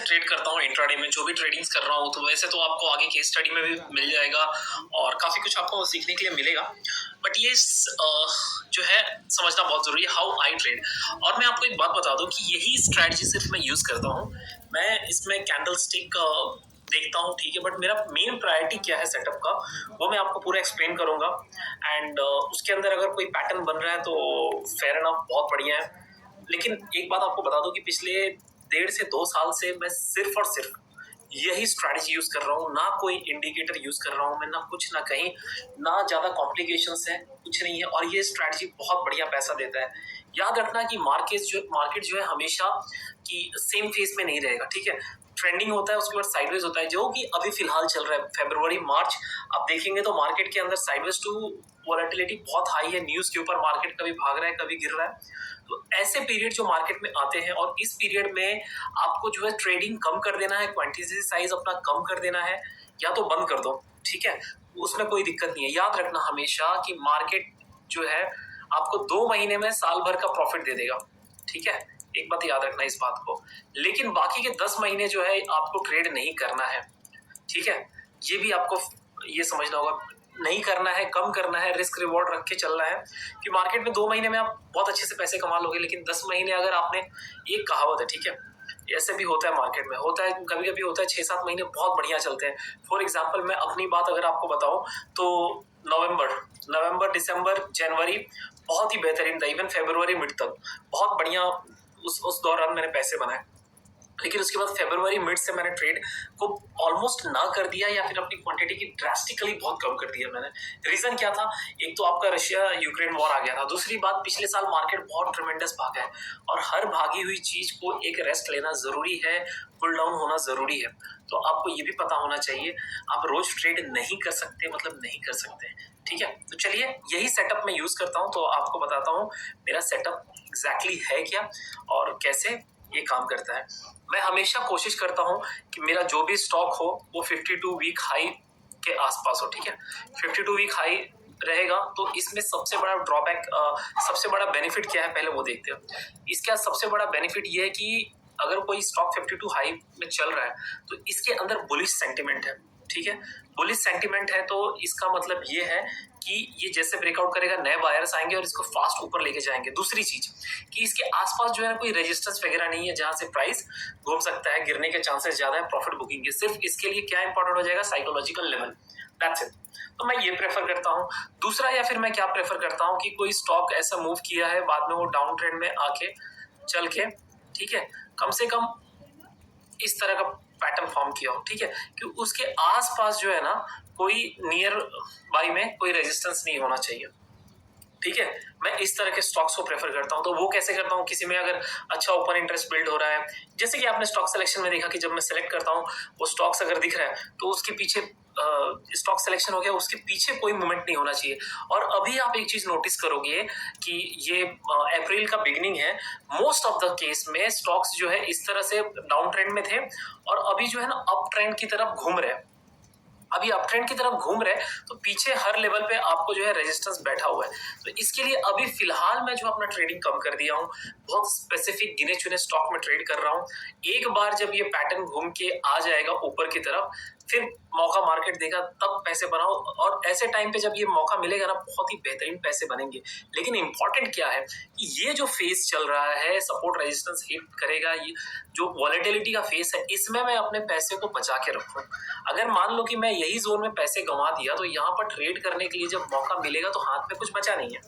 Trade करता हूँ intraday में, जो भी ट्रेडिंग्स कर रहा हूँ, तो वैसे तो आपको आगे केस स्टडी में भी मिल जाएगा और काफ़ी कुछ आपको सीखने के लिए मिलेगा। बट ये जो है समझना बहुत ज़रूरी है, हाउ आई ट्रेड। और मैं आपको एक बात बता दूं कि यही स्ट्रैटेजी सिर्फ मैं यूज़ करता हूँ। मैं इसमें कैंडल स्टिक देखता हूँ, ठीक है, बट मेरा मेन प्रायोरिटी क्या है सेटअप का, वो मैं आपको पूरा एक्सप्लेन करूंगा। एंड उसके अंदर अगर कोई पैटर्न बन रहा है तो फेयर एनफ, बहुत बढ़िया है। लेकिन एक बात आपको बता दूं कि पिछले 1.5 से 2 साल से मैं सिर्फ और सिर्फ यही स्ट्रैटेजी यूज कर रहा हूँ। ना कोई इंडिकेटर यूज कर रहा हूँ मैं, ना कुछ, ना कहीं, ना ज्यादा कॉम्प्लिकेशंस है, कुछ नहीं है। और ये स्ट्रैटेजी बहुत बढ़िया पैसा देता है। याद रखना कि मार्केट जो है हमेशा की सेम फेस में नहीं रहेगा, ठीक है। ट्रेंडिंग होता है, उसके बाद साइडवेज होता है, जो कि अभी फिलहाल चल रहा है। फरवरी मार्च आप देखेंगे तो मार्केट के अंदर साइडवेज टू वोलेटिलिटी बहुत हाई है। न्यूज के ऊपर मार्केट कभी भाग रहा है, कभी गिर रहा है। तो ऐसे पीरियड जो मार्केट में आते हैं, और इस पीरियड में आपको जो है ट्रेडिंग कम कर देना है, क्वांटिटी साइज अपना कम कर देना है, या तो बंद कर दो, ठीक है, उसमें कोई दिक्कत नहीं है। याद रखना हमेशा कि मार्केट जो है आपको 2 महीने में साल भर का प्रॉफिट दे देगा, ठीक है। एक बात याद रखना इस बात को। लेकिन बाकी के 10 महीने जो है आपको ट्रेड नहीं करना है, ठीक है। ये भी आपको ये समझना होगा, नहीं करना है, कम करना है, रिस्क रिवॉर्ड रख के चलना है। कि मार्केट में 2 महीने में आप बहुत अच्छे से पैसे कमा लोगे, लेकिन 10 महीने अगर आपने, एक कहावत है, ठीक है, ऐसे भी होता है, मार्केट में होता है, कभी कभी होता है 6-7 महीने बहुत बढ़िया चलते हैं। फॉर एग्जाम्पल मैं अपनी बात अगर आपको बताऊं तो नवंबर, दिसंबर, जनवरी बहुत ही बेहतरीन था। इवन फरवरी मिड तक बहुत बढ़िया उस दौरान मैंने पैसे बनाए। लेकिन उसके बाद फरवरी मिड से मैंने ट्रेड को ऑलमोस्ट ना कर दिया, या फिर अपनी क्वांटिटी की ड्रास्टिकली बहुत कम कर दिया मैंने। रीजन क्या था? एक तो आपका रशिया यूक्रेन वॉर आ गया था। दूसरी बात, पिछले साल मार्केट बहुत ट्रेमेंडस भागा है, और हर भागी हुई चीज को एक रेस्ट लेना जरूरी है, कूल डाउन होना जरूरी है। तो आपको ये भी पता होना चाहिए, आप रोज ट्रेड नहीं कर सकते, मतलब नहीं कर सकते, ठीक है। तो चलिए, यही सेटअप मैं यूज करता हूँ, तो आपको बताता हूँ मेरा सेटअप एग्जैक्टली है क्या और कैसे ये काम करता है। मैं हमेशा कोशिश करता हूँ कि मेरा जो भी स्टॉक हो वो 52 वीक हाई के आसपास हो, ठीक है। 52 वीक हाई रहेगा तो इसमें सबसे बड़ा ड्रॉबैक, सबसे बड़ा बेनिफिट क्या है पहले वो देखते हैं। इसका सबसे बड़ा बेनिफिट ये है कि अगर कोई स्टॉक 52 हाई में चल रहा है तो इसके अंदर बुलिश सेंटिमेंट है, ठीक है। बुलिश सेंटिमेंट है तो इसका मतलब ये है कि ये जैसे ब्रेकआउट करेगा, नए बायर्स आएंगे और इसको फास्ट ऊपर लेके जाएंगे। दूसरी चीज कि इसके आसपास जो है कोई रेजिस्टेंस वगैरह नहीं है जहां से प्राइस घूम सकता है, गिरने के चांसेस ज्यादा है प्रॉफिट बुकिंग के। सिर्फ इसके लिए क्या इंपॉर्टेंट हो जाएगा? Psychological level, that's it. तो मैं ये प्रेफर करता हूँ। दूसरा, या फिर मैं क्या प्रेफर करता हूँ कि कोई स्टॉक ऐसा मूव किया है, बाद में वो डाउन ट्रेंड में आके चल के, ठीक है, कम से कम इस तरह का पैटर्न फॉर्म किया हो, ठीक है, कि उसके आसपास जो है ना कोई नियर बाई में कोई रेजिस्टेंस नहीं होना चाहिए, ठीक है। मैं इस तरह के स्टॉक्स को प्रेफर करता हूं। तो वो कैसे करता हूं? किसी में अगर अच्छा ओपन इंटरेस्ट बिल्ड हो रहा है, जैसे कि आपने स्टॉक सिलेक्शन में देखा कि जब मैं सिलेक्ट करता हूं वो स्टॉक्स अगर दिख रहा है तो उसके पीछे स्टॉक सिलेक्शन हो गया, उसके पीछे कोई मूवमेंट नहीं होना चाहिए। और अभी आप एक चीज नोटिस करोगे कि ये अप्रैल का बिगिनिंग है, मोस्ट ऑफ द केस में स्टॉक्स जो है इस तरह से डाउन ट्रेंड में थे और अभी जो है ना अप ट्रेंड की तरफ घूम रहे हैं। अभी अप ट्रेंड की तरफ घूम रहे तो पीछे हर लेवल पे आपको जो है रेजिस्टेंस बैठा हुआ है। तो इसके लिए अभी फिलहाल मैं जो अपना ट्रेडिंग कम कर दिया हूँ, बहुत स्पेसिफिक गिने चुने स्टॉक में ट्रेड कर रहा हूँ। एक बार जब ये पैटर्न घूम के आ जाएगा ऊपर की तरफ, फिर मौका मार्केट देगा तब पैसे बनाओ। और ऐसे टाइम पे जब ये मौका मिलेगा ना, बहुत ही बेहतरीन पैसे बनेंगे। लेकिन इंपॉर्टेंट क्या है कि ये जो फेज चल रहा है, सपोर्ट रेजिस्टेंस हिट करेगा, ये जो वॉलेटिलिटी का फेज है, इसमें मैं अपने पैसे को बचा के रखूं। अगर मान लो कि मैं यही जोन में पैसे गंवा दिया तो यहाँ पर ट्रेड करने के लिए जब मौका मिलेगा तो हाथ में कुछ बचा नहीं है,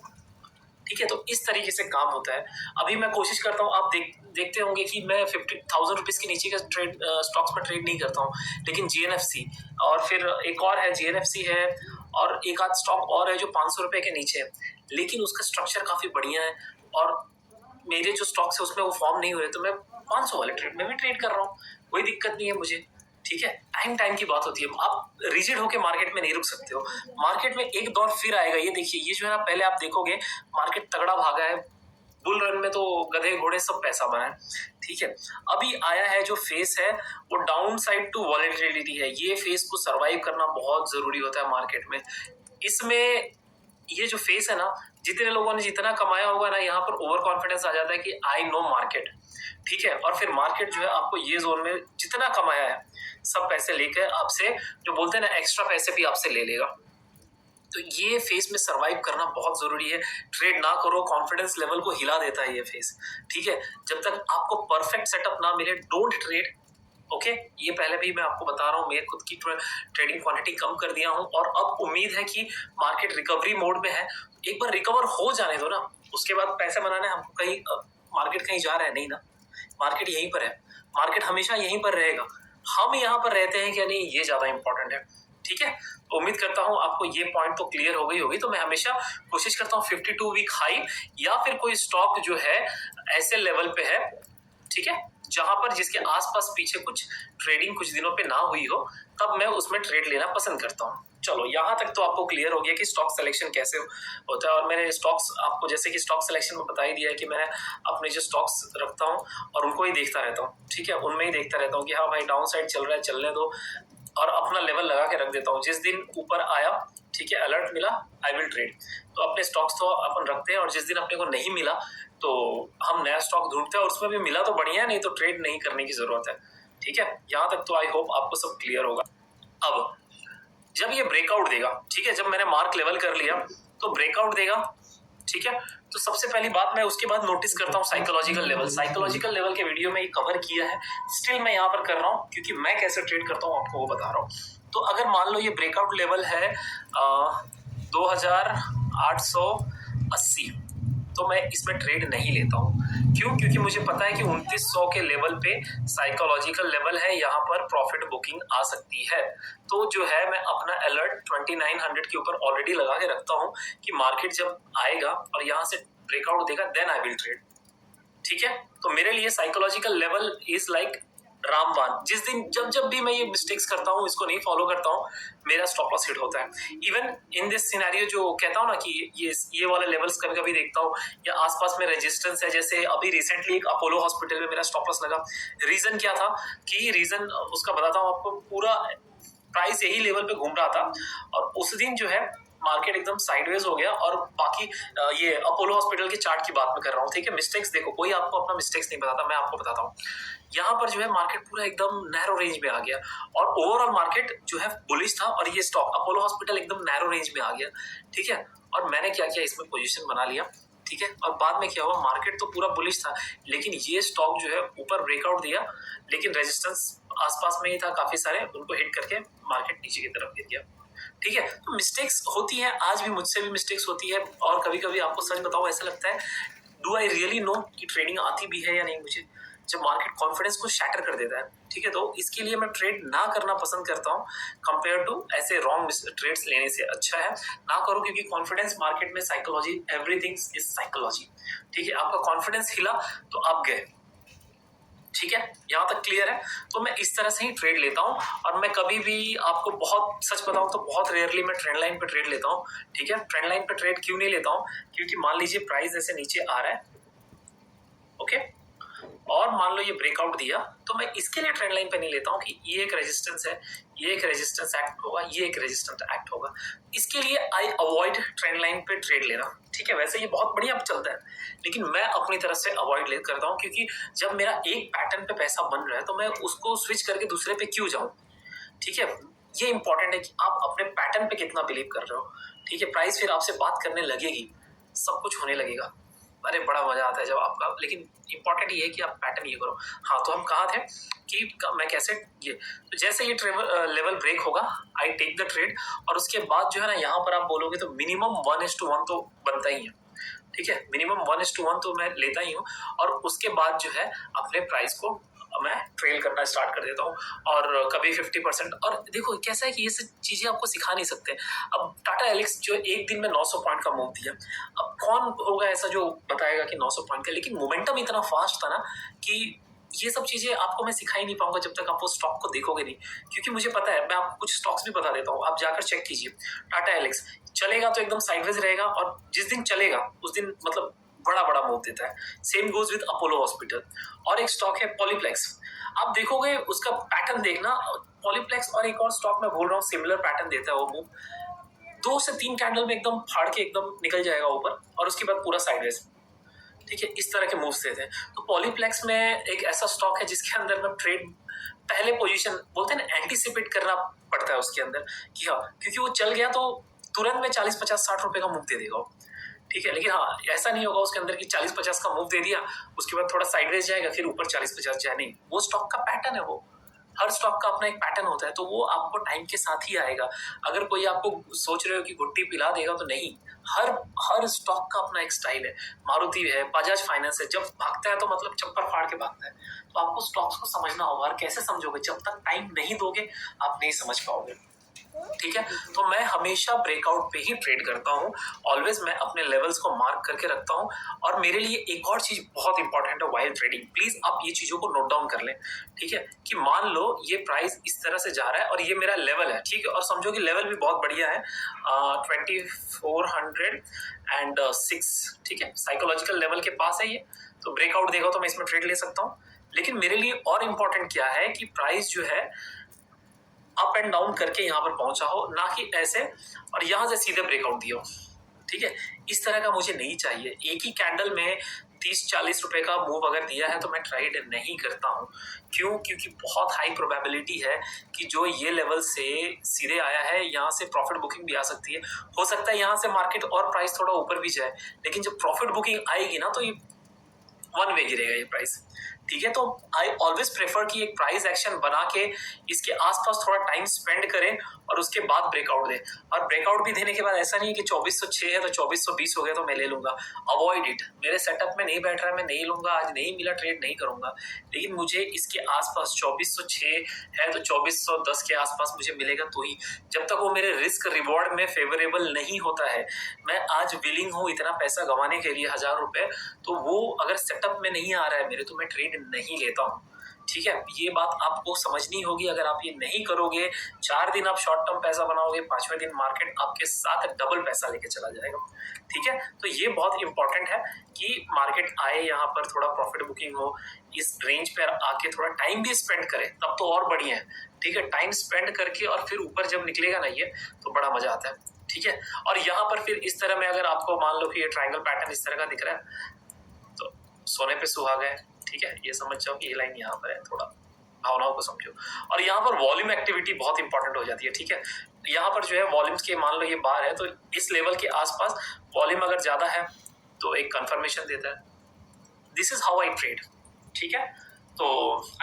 ठीक है। तो इस तरीके से काम होता है। अभी मैं कोशिश करता हूँ, आप देखते होंगे कि मैं 50,000 रुपीज के नीचे का ट्रेड स्टॉक्स में ट्रेड नहीं करता हूँ। लेकिन जीएनएफसी और फिर एक और है, जीएनएफसी है, और एक आध स्टॉक और है जो 500 रुपए के नीचे है, लेकिन उसका स्ट्रक्चर काफी बढ़िया है और मेरे जो स्टॉक्स है उसमें वो फॉर्म नहीं हुए, तो मैं 500 वाले ट्रेड में भी ट्रेड कर रहा हूँ, कोई दिक्कत नहीं है मुझे, ठीक है। टाइम की बात होती है, आप रिजिड होके मार्केट में नहीं रुक सकते हो। मार्केट में एक दौर फिर आएगा। ये देखिए, ये जो है ना, पहले आप देखोगे मार्केट तगड़ा भागा है, बुल रन में तो गधे घोड़े सब पैसा बना है, ठीक है। अभी आया है जो फेस है वो डाउन साइड टू वॉलेटिलिटी है। ये फेस को सरवाइव करना बहुत जरूरी होता है मार्केट में। इसमें ये जो फेस है ना, जितने लोगों ने जितना कमाया होगा ना, यहाँ पर ओवर कॉन्फिडेंस आ जाता है कि आई नो मार्केट, ठीक है। और फिर मार्केट जो है आपको ये जोन में जितना कमाया है सब पैसे लेकर आपसे, जो बोलते हैं ना, एक्स्ट्रा पैसे भी आपसे ले लेगा। तो ये फेस में सरवाइव करना बहुत जरूरी है। ट्रेड ना करो, कॉन्फिडेंस लेवल को हिला देता है ये फेस, ठीक है। जब तक आपको परफेक्ट सेटअप ना मिले, डोंट ट्रेड, ओके। ये पहले भी मैं आपको बता रहा हूँ, मैं खुद की ट्रेडिंग क्वांटिटी कम कर दिया हूँ और अब उम्मीद है कि मार्केट रिकवरी मोड में है। एक बार रिकवर हो जाने दो ना, उसके बाद पैसे बनाने हमको कहीं मार्केट कहीं जा रहा है नहीं ना, मार्केट यहीं पर है, मार्केट हमेशा यहीं पर रहेगा। हम यहाँ पर रहते हैं क्या नहीं, ये ज्यादा इंपॉर्टेंट है, ठीक है। तो उम्मीद करता हूँ आपको ये पॉइंट तो क्लियर हो गई होगी। तो मैं हमेशा कोशिश करता हूँ 52 वीक हाई या फिर कोई स्टॉक जो है ऐसे लेवल पे है, ठीक है, जहां पर जिसके आसपास पीछे कुछ ट्रेडिंग कुछ दिनों पे ना हुई हो, तब मैं उसमें ट्रेड लेना पसंद करता हूँ। चलो यहाँ तक तो आपको क्लियर हो गया कि स्टॉक सिलेक्शन कैसे होता है। और मैंने स्टॉक्स आपको जैसे कि स्टॉक सिलेक्शन में बता ही दिया है कि मैं अपने जो स्टॉक्स रखता हूँ और उनको ही देखता रहता हूँ, ठीक है। उनमें ही देखता रहता हूँ कि हाँ भाई डाउन साइड चल रहा है, चलने दो, और अपना लेवल लगा के रख देता हूँ। जिस दिन ऊपर आया, ठीक है, अलर्ट मिला, आई विल ट्रेड। तो अपने स्टॉक्स तो अपन रखते हैं, और जिस दिन अपने को नहीं मिला तो हम नया स्टॉक ढूंढते हैं, और उसमें भी मिला तो बढ़िया है, नहीं तो ट्रेड नहीं करने की जरूरत है, ठीक है। यहाँ तक तो आई होप आपको सब क्लियर होगा। अब जब ये ब्रेकआउट देगा, ठीक है, जब मैंने मार्क लेवल कर लिया तो ब्रेकआउट देगा, ठीक है। तो सबसे पहली बात मैं उसके बाद नोटिस करता हूँ साइकोलॉजिकल लेवल। साइकोलॉजिकल लेवल के वीडियो में ये कवर किया है, स्टिल मैं यहाँ पर कर रहा हूँ क्योंकि मैं कैसे ट्रेड करता हूँ आपको वो बता रहा हूँ। तो अगर मान लो ये ब्रेकआउट लेवल है 2880, तो मैं इसमें ट्रेड नहीं लेता हूँ। क्यों? क्योंकि मुझे पता है कि 2900 के लेवल पे साइकोलॉजिकल लेवल है, यहाँ पर प्रॉफिट बुकिंग आ सकती है। तो जो है मैं अपना अलर्ट 2900 के ऊपर ऑलरेडी लगा के रखता हूँ कि मार्केट जब आएगा और यहाँ से ब्रेकआउट देगा देन आई विल ट्रेड, ठीक है। तो मेरे लिए साइकोलॉजिकल लेवल इज लाइक रामबाण। जिस दिन जब भी मैं ये मिस्टेक्स करता हूँ, इसको नहीं फॉलो करता हूँ, मेरा स्टॉप लॉस हिट होता है। इवन इन दिस सिनेरियो जो कहता हूँ ना कि ये वाले लेवल्स कभी कभी देखता हूँ, या आसपास में रेजिस्टेंस है, जैसे अभी रिसेंटली एक अपोलो हॉस्पिटल में मेरा स्टॉप लॉस लगा। रीजन क्या था, कि रीजन उसका बताता हूँ आपको। पूरा प्राइस यही लेवल पे घूम रहा था और उस दिन जो है मार्केट एकदम साइडवेज हो गया। और बाकी ये अपोलो हॉस्पिटल के चार्ट की बात में कर रहा हूँ, ठीक है। मिस्टेक्स देखो, कोई आपको अपना मिस्टेक्स नहीं बताता, मैं आपको बताता हूँ। यहाँ पर जो है मार्केट पूरा एकदम नैरो रेंज में आ गया और ओवरऑल मार्केट जो है बुलिश था, और ये स्टॉक अपोलो हॉस्पिटल एकदम नैरो रेंज में आ गया, ठीक है। और मैंने क्या किया, इसमें पोजीशन बना लिया, ठीक है। और बाद में क्या हुआ, मार्केट तो पूरा बुलिश था, लेकिन ये स्टॉक जो है ऊपर ब्रेकआउट दिया, लेकिन रेजिस्टेंस आसपास में ही था काफी सारे, उनको हिट करके मार्केट नीचे की तरफ गिर गया, ठीक है। तो मिस्टेक्स होती है, आज भी मुझसे भी मिस्टेक्स होती है। और कभी कभी आपको सच बताओ ऐसा लगता है, डू आई रियली नो कि ट्रेडिंग आती भी है या नहीं मुझे, जब मार्केट कॉन्फिडेंस को शैटर कर देता है, ठीक है। तो इसके लिए मैं ट्रेड ना करना पसंद करता हूँ, कंपेयर टू ऐसे रॉन्ग ट्रेड्स लेने से। अच्छा है ना करो, क्योंकि कॉन्फिडेंस मार्केट में साइकोलॉजी, एवरीथिंग इज साइकोलॉजी, ठीक है। आपका कॉन्फिडेंस हिला तो आप गए, ठीक है। यहाँ तक क्लियर है। तो मैं इस तरह से ही ट्रेड लेता हूँ, और मैं कभी भी आपको बहुत सच बताऊँ तो बहुत रेयरली मैं ट्रेंड लाइन पे ट्रेड लेता हूँ, ठीक है। ट्रेंड लाइन पे ट्रेड क्यों नहीं लेता हूँ, क्योंकि मान लीजिए प्राइस जैसे नीचे आ रहा है, ओके, और मान लो ये ब्रेकआउट दिया, तो मैं इसके लिए ट्रेंड लाइन पे नहीं लेता हूँ कि ये एक रेजिस्टेंस है, ये एक रेजिस्टेंस एक्ट होगा, ये एक रेजिस्टेंस एक्ट होगा। इसके लिए आई अवॉइड ट्रेंड लाइन पे ट्रेड लेना, ठीक है। वैसे ये बहुत बढ़िया चलता है, लेकिन मैं अपनी तरफ से अवॉइड करता हूँ, क्योंकि जब मेरा एक पैटर्न पे पैसा बन रहा है तो मैं उसको स्विच करके दूसरे पे क्यों जाऊँ, ठीक है। ये इंपॉर्टेंट है कि आप अपने पैटर्न पे कितना बिलीव कर रहे हो, ठीक है। प्राइस फिर आपसे बात करने लगेगी, सब कुछ होने लगेगा, अरे बड़ा मजा आता है जब आपका। लेकिन इंपॉर्टेंट ये है कि आप पैटर्न ये करो। हाँ, तो हम कहाँ थे कि मैं कैसे ये, तो जैसे ये लेवल ब्रेक होगा, आई टेक द ट्रेड, और उसके बाद जो है ना, यहाँ पर आप बोलोगे तो मिनिमम 1:1 तो बनता ही है, ठीक है। मिनिमम 1:1 तो मैं लेता ही हूँ, और उसके बाद जो है अपने प्राइस को मैं ट्रेल करना स्टार्ट कर देता हूँ, और कभी 50%। और देखो कैसा है कि ये सब चीजें आपको सिखा नहीं सकते। अब टाटा एलिक्स जो एक दिन में 900 पॉइंट का मूव दिया, अब कौन होगा ऐसा जो बताएगा कि 900 पॉइंट का, लेकिन मोमेंटम इतना फास्ट था ना कि ये सब चीजें आपको मैं सिखा ही नहीं पाऊंगा जब तक आप वो स्टॉक को देखोगे नहीं। क्योंकि मुझे पता है, मैं आपको कुछ स्टॉक्स भी बता देता हूँ, आप जाकर चेक कीजिए। टाटा एलिक्स चलेगा तो एकदम साइडवेज रहेगा, और जिस दिन चलेगा उस दिन मतलब बड़ा बड़ा मूव देता है। Same goes with Apollo hospital. और एक स्टॉक है पॉलीप्लेक्स, आप देखोगे उसका पैटर्न देखना, पॉलीप्लेक्स और एक और स्टॉक मैं बोल रहा हूँ सिमिलर पैटर्न देता है वो मूव। 2 से 3 कैंडल में एकदम फाड़ के एकदम निकल जाएगा ऊपर और उसके बाद पूरा साइडवेज। ठीक है, इस तरह के मूव्स देते हैं। तो पॉलीप्लेक्स में एक ऐसा स्टॉक है जिसके अंदर में ट्रेड पहले पोजीशन बोलते हैं ना, एंटीसिपेट करना पड़ता है उसके अंदर कि हाँ, क्योंकि वो चल गया तो तुरंत में 40, 50, 60 रुपए का मूव दे देगा। ठीक है, लेकिन हाँ, ऐसा नहीं होगा उसके अंदर कि 40, 50 का मूव दे दिया, उसके बाद थोड़ा साइडवेज जाएगा, फिर ऊपर 40, 50 जाए, नहीं। वो स्टॉक का पैटर्न है, वो हर स्टॉक का अपना एक पैटर्न होता है, तो वो आपको टाइम के साथ ही आएगा। अगर कोई आपको सोच रहे हो कि गुट्टी पिला देगा, तो नहीं। हर स्टॉक का अपना एक स्टाइल है। मारुति है, बजाज फाइनेंस है, जब भागता है तो मतलब चप्पर फाड़ के भागता है। तो आपको स्टॉक्स को समझना होगा, और कैसे समझोगे? जब तक टाइम नहीं दोगे आप नहीं समझ पाओगे। ठीक है, तो मैं हमेशा ब्रेकआउट पे ही ट्रेड करता हूँ। ऑलवेज मैं अपने लेवल्स को मार्क करके रखता हूँ। और मेरे लिए एक और चीज बहुत इंपॉर्टेंट है वाइल ट्रेडिंग, प्लीज आप ये चीजों को नोट डाउन कर लें। ठीक है, कि मान लो ये प्राइस इस तरह से जा रहा है और ये मेरा लेवल है, ठीक है, और समझो कि लेवल भी बहुत बढ़िया है, 2406, ठीक है, साइकोलॉजिकल लेवल के पास है ये। तो ब्रेकआउट देगा तो मैं इसमें ट्रेड ले सकता हूँ। लेकिन मेरे लिए और इम्पोर्टेंट क्या है कि प्राइस जो है अप एंड डाउन करके यहाँ पर पहुंचा हो, ना कि ऐसे और यहां से सीधे ब्रेकआउट दिया हो। ठीक है, इस तरह का मुझे नहीं चाहिए। एक ही कैंडल में 30-40 रुपए का मूव अगर दिया है तो मैं ट्रेड नहीं करता हूँ। क्यों? क्योंकि बहुत हाई प्रोबेबिलिटी है कि जो ये लेवल से सीधे आया है, यहाँ से प्रॉफिट बुकिंग भी आ सकती है। हो सकता है यहाँ से मार्केट और प्राइस थोड़ा ऊपर भी जाए, लेकिन जब प्रॉफिट बुकिंग आएगी ना, तो ये वन वे गिरेगा ये प्राइस। ठीक है, तो आई ऑलवेज प्रेफर कि एक प्राइस एक्शन बना के इसके आसपास थोड़ा टाइम स्पेंड करें और उसके बाद ब्रेकआउट दें। और ब्रेकआउट भी देने के बाद ऐसा नहीं कि 2406 है तो 2420 हो गया तो मैं ले लूंगा। Avoid it. मेरे सेटअप में नहीं बैठ रहा है, मैं नहीं लूंगा, आज नहीं मिला ट्रेड नहीं करूंगा। लेकिन मुझे इसके आसपास 2406 है तो 2410 के आसपास मुझे मिलेगा तो ही। जब तक वो मेरे रिस्क रिवॉर्ड में फेवरेबल नहीं होता है, मैं आज विलिंग हूँ इतना पैसा गंवाने के लिए, 1000 रुपए, तो वो अगर सेटअप में नहीं आ रहा है मेरे, तो मैं ट्रेड नहीं लेता हूँ। ठीक है, ये बात आपको समझनी होगी। अगर आप ये नहीं करोगे, 4 दिन आप शॉर्ट टर्म पैसा बनाओगे, 5वें दिन मार्केट आपके साथ डबल पैसा लेके चला जाएगा। ठीक है, तो ये बहुत इंपॉर्टेंट है कि मार्केट आए, यहाँ पर थोड़ा प्रॉफिट बुकिंग हो, इस रेंज पर आके थोड़ा टाइम भी स्पेंड करे, तब तो और बढ़िया है। ठीक है, टाइम स्पेंड करके और फिर ऊपर जब निकलेगा ना ये, तो बड़ा मजा आता है। ठीक है, और यहाँ पर फिर इस तरह में अगर आपको मान लो कि ये ट्रायंगल पैटर्न इस तरह का दिख रहा है, तो सोने पे सुहागा है। ठीक है, ये समझ जाओ कि ये लाइन यहाँ पर है, थोड़ा भावनाओं को समझो। और यहाँ पर वॉल्यूम एक्टिविटी बहुत इंपॉर्टेंट हो जाती है। ठीक है, यहाँ पर जो है वॉल्यूम्स के, मान लो ये बार है, तो इस लेवल के आसपास वॉल्यूम अगर ज्यादा है तो एक कंफर्मेशन देता है। This is how I trade. ठीक है, तो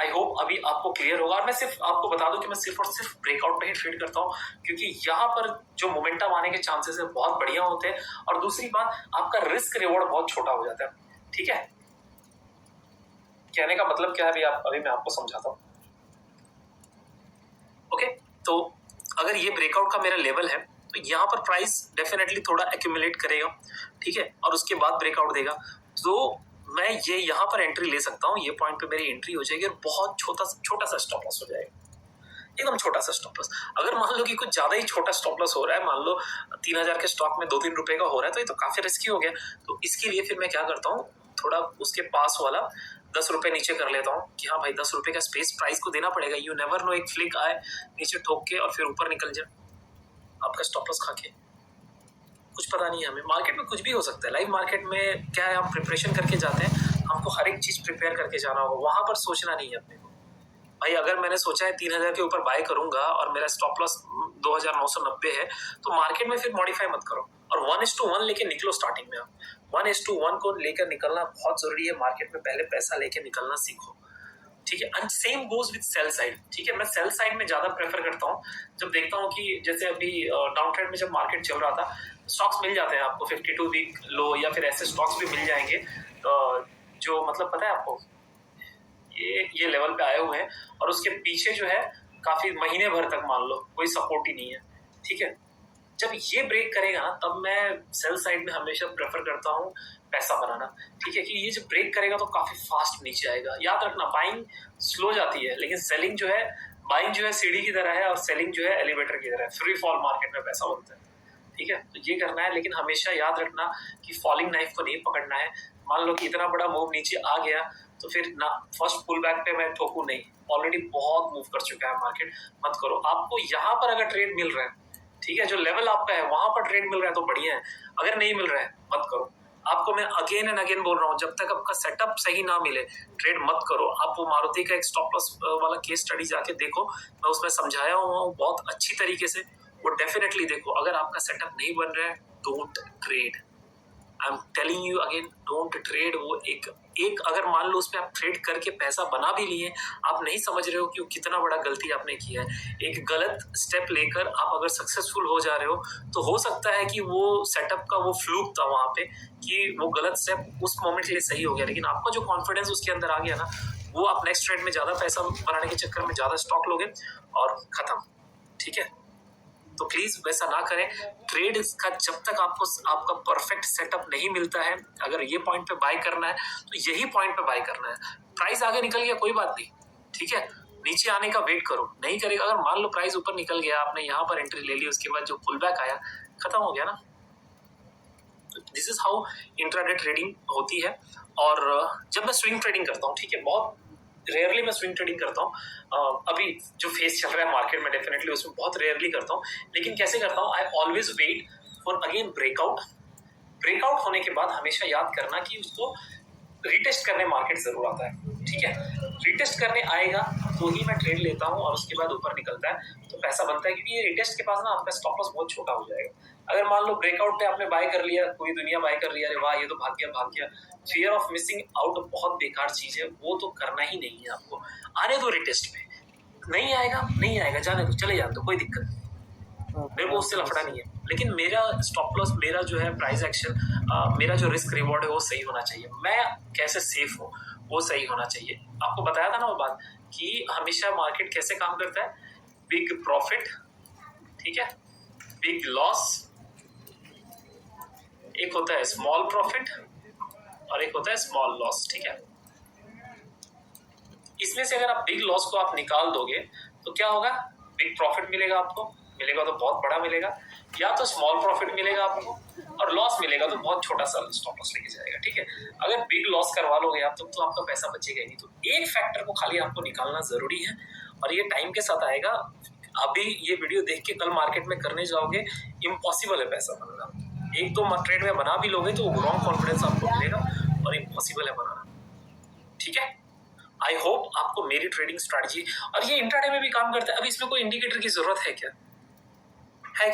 आई होप अभी आपको क्लियर होगा। और मैं सिर्फ आपको बता दूं कि मैं सिर्फ और सिर्फ ब्रेकआउट पे ही ट्रेड करता हूँ, क्योंकि यहाँ पर जो मोमेंटम आने के चांसेस है बहुत बढ़िया होते हैं। और दूसरी बात, आपका रिस्क रिवॉर्ड बहुत छोटा हो जाता है। ठीक है, कहने का मतलब क्या है अभी मैं आपको समझाता हूँ। ओके, तो अगर ये ब्रेकआउट का मेरा लेवल है, तो यहाँ पर प्राइस डेफिनेटली थोड़ा एक्यूमुलेट करेगा। ठीक है, और उसके बाद ब्रेकआउट देगा, तो मैं ये यहाँ पर एंट्री ले सकता हूँ। ये पॉइंट पे मेरी एंट्री हो जाएगी और बहुत छोटा सा स्टॉप लॉस हो जाएगा, एकदम छोटा सा स्टॉप लॉस। अगर मान लो कि कुछ ज्यादा ही छोटा स्टॉप लॉस हो रहा है, मान लो 3000 के स्टॉक में 2-3 रुपए का हो रहा है, तो ये तो काफी रिस्की हो गया। तो इसके लिए फिर मैं क्या करता हूँ, थोड़ा उसके पास वाला 10 रुपए नीचे कर लेता हूँ कि हाँ भाई 10 रुपए का स्पेस प्राइस को देना पड़ेगा। यू नेवर नो, एक फ्लिक आए नीचे ठोक के और फिर ऊपर निकल जाए आपका स्टॉप लॉस खा के। कुछ पता नहीं है हमें, मार्केट में कुछ भी हो सकता है। लाइव मार्केट में क्या है, हम प्रिपरेशन करके जाते हैं, हमको हर एक चीज प्रिपेयर करके जाना होगा, वहां पर सोचना नहीं है अपने को। भाई अगर मैंने सोचा है 3000 के ऊपर बाय करूंगा और मेरा स्टॉप लॉस 2990 है, तो मार्केट में फिर मॉडिफाई मत करो और 1:1 लेके निकलो। स्टार्टिंग में आप 1:1 को लेकर निकलना बहुत जरूरी है। मार्केट में पहले पैसा लेके निकलना सीखो। ठीक है, and same goes with sell side. ठीक है, मैं सेल साइड में ज्यादा प्रेफर करता हूँ। जब देखता हूँ कि जैसे अभी डाउन ट्रेंड में जब मार्केट चल रहा था, स्टॉक्स मिल जाते हैं आपको 52 वीक लो, या फिर ऐसे स्टॉक्स भी मिल जाएंगे जो मतलब पता है आपको ये लेवल पे आए हुए हैं और उसके पीछे जो है काफी महीने भर तक मान लो कोई सपोर्ट ही नहीं है। ठीक है, जब ये ब्रेक करेगा ना, तब मैं सेल साइड में हमेशा प्रेफर करता हूँ पैसा बनाना। ठीक है, कि ये जब ब्रेक करेगा तो काफी फास्ट नीचे आएगा। याद रखना, बाइंग स्लो जाती है, लेकिन सेलिंग जो है, बाइंग जो है सीढ़ी की तरह है और सेलिंग जो है एलिवेटर की तरह है। फ्री फॉल मार्केट में पैसा बनता है। ठीक है, तो ये करना है, लेकिन हमेशा याद रखना कि फॉलिंग नाइफ को नहीं पकड़ना है। मान लो कि इतना बड़ा मूव नीचे आ गया, तो फिर ना फर्स्ट पुल बैक पे मैं ठोकू नहीं, ऑलरेडी बहुत मूव कर चुका है मार्केट, मत करो। आपको यहाँ पर अगर ट्रेड मिल रहा है, ठीक है, जो लेवल आपका है वहां पर ट्रेड मिल रहा है तो बढ़िया है, अगर नहीं मिल रहा है मत करो। आपको मैं अगेन एंड अगेन बोल रहा हूँ, जब तक आपका सेटअप सही ना मिले ट्रेड मत करो। आप वो मारुति का एक स्टॉप लॉस वाला केस स्टडी जाके देखो, मैं उसमें समझाया हुआ हूँ बहुत अच्छी तरीके से, वो डेफिनेटली देखो। अगर आपका सेटअप नहीं बन रहा है, don't trade. I am telling you again, don't trade. वो एक अगर मान लो उस पर आप ट्रेड करके पैसा बना भी लिए, आप नहीं समझ रहे हो कि वो कितना बड़ा गलती आपने किया है। एक गलत स्टेप लेकर आप अगर सक्सेसफुल हो जा रहे हो तो हो सकता है कि वो सेटअप का वो फ्लूक था वहां पे, कि वो गलत स्टेप उस मोमेंट के लिए सही हो गया, लेकिन आपका जो कॉन्फिडेंस उसके अंदर आ गया ना, वो आप नेक्स्ट ट्रेड में ज्यादा पैसा बनाने के चक्कर में ज्यादा स्टॉक लोगे और खत्म। ठीक है, तो प्लीज वैसा ना करें। ट्रेड का जब तक आपको आपका परफेक्ट सेटअप नहीं मिलता है, अगर ये पॉइंट पे बाय करना है तो यही पॉइंट पे बाय करना है। प्राइस आगे निकल गया कोई बात नहीं, ठीक है, नीचे आने का वेट करो, नहीं करेगा। अगर मान लो प्राइस ऊपर निकल गया, आपने यहाँ पर एंट्री ले ली, उसके बाद जो पुल बैक आया, खत्म हो गया ना। This is how intraday trading होती है। और जब मैं स्विंग ट्रेडिंग करता हूँ, ठीक है, बहुत रेयरली मैं स्विंग ट्रेडिंग करता हूँ। अभी जो फेस चल रहा है मार्केट में, डेफिनेटली उसमें बहुत रेयरली करता हूँ, लेकिन कैसे करता हूँ, I always wait for again breakout. Breakout होने के बाद हमेशा याद करना कि उसको रिटेस्ट करने मार्केट जरूर आता है, ठीक है, रिटेस्ट करने आएगा तो ही मैं ट्रेड लेता हूँ, और उसके बाद ऊपर निकलता है तो पैसा बनता है, क्योंकि ये रिटेस्ट के पास ना आपका स्टॉप लॉस बहुत छोटा हो जाएगा। अगर मान लो ब्रेकआउट पे आपने बाय कर लिया, पूरी दुनिया बाय कर लिया, अरे वाह ये तो भाग गया, फियर ऑफ मिसिंग आउट बहुत बेकार चीज है, वो तो करना ही नहीं है आपको। आने दो रिटेस्ट पे, नहीं आएगा, जाने दो, चले जाने दो, कोई दिक्कत नहीं, मेरे को उससे लफड़ा नहीं है। लेकिन मेरा स्टॉप लॉस, मेरा जो है प्राइस एक्शन, मेरा जो रिस्क रिवॉर्ड है वो सही होना चाहिए, मैं कैसे सेफ हूँ वो सही होना चाहिए। आपको बताया था ना वो बात कि हमेशा मार्केट कैसे काम करता है, बिग प्रॉफिट, ठीक है, बिग लॉस, एक होता है स्मॉल प्रॉफिट और एक होता है स्मॉल लॉस, ठीक है। इसमें से अगर आप बिग लॉस को आप निकाल दोगे तो क्या होगा, बिग प्रॉफिट मिलेगा आपको, मिलेगा तो बहुत बड़ा मिलेगा, या तो स्मॉल प्रॉफिट मिलेगा आपको, और लॉस मिलेगा तो बहुत छोटा सा स्टॉप लॉस लेके जाएगा, ठीक है। अगर बिग लॉस करवा लोगे आप तो आपका पैसा बचेगा ही नहीं। तो एक फैक्टर को खाली आपको निकालना जरूरी है, और ये टाइम के साथ आएगा। अभी ये वीडियो देख के कल मार्केट में करने जाओगे, इम्पॉसिबल है पैसा बनाना। एक दो ट्रेड में बना भी लोगे तो रॉन्ग कॉन्फिडेंस आपको मिलेगा, और इम्पॉसिबल है बनाना, ठीक है। आई होप आपको मेरी ट्रेडिंग स्ट्रैटेजी, और ये इंट्राडे में भी काम करता है। अभी इसमें कोई इंडिकेटर की जरूरत है क्या?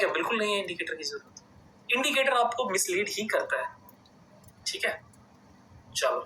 बिल्कुल नहीं है इंडिकेटर की जरूरत। इंडिकेटर आपको मिसलीड ही करता है, ठीक है। चलो।